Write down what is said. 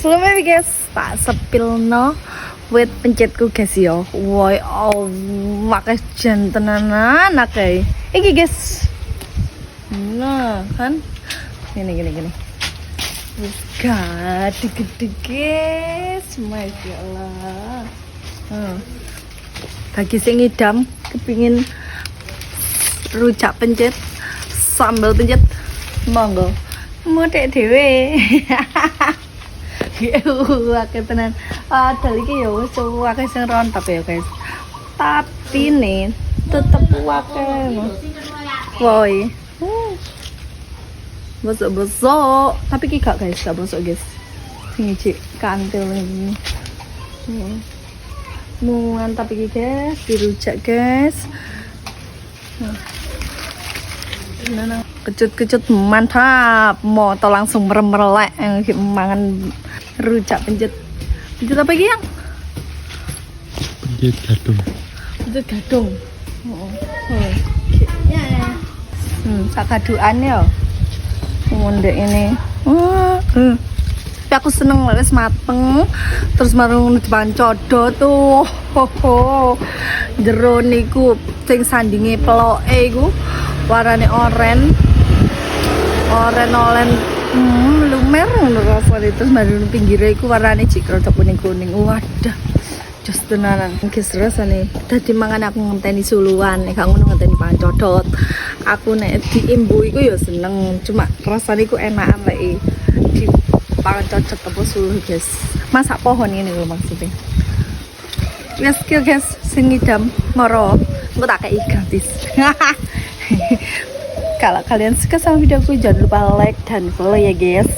Sebelumnya guys, tak sepilno wit pencetku guys yo. Woi, oh, makai jantenan akai. Iki guys. Nah, kan gini. Gede guys, masya Allah. Bagi sing ngidam kepingin rujak pencet, sambal pencet, monggo. Modek dhewe. Akeh tenan. Padahal iki ya wis akeh sing rontop ya, guys. Tapi nih tetep akeh. Woi. Bosok-bosok. Tapi iki gak guys, gak bosok guys. Sing iki kantil ini. Mantap iki guys, dirujak guys. Nah, kecut mantap. Mau to langsung merem-merelek mangan rujak pencet apa iki yang? Pencet gadung. Ya. Sakaduan ya. Mondek ini. Tapi aku seneng wis mateng. Terus marung dipancodot tuh. Jero niku sing sandinge peloke iku warnane oren lumer ngono rasane. Terus marung pinggire iku warnane jik rada kuning-kuning. Wadah. Jos tenanan. Guys rasane dadi mangan aku ngenteni suluan, nek gak ngono ngenteni pancodot. Aku nek diimbu iku ya seneng, cuma rasane iku enakan lek di pancodot apa suluh guys. Masak pohon ini lho maksudnya. Wes guys, sing ngidam moro engko tak kei gratis. Kalau kalian suka sama videoku jangan lupa like dan follow ya guys.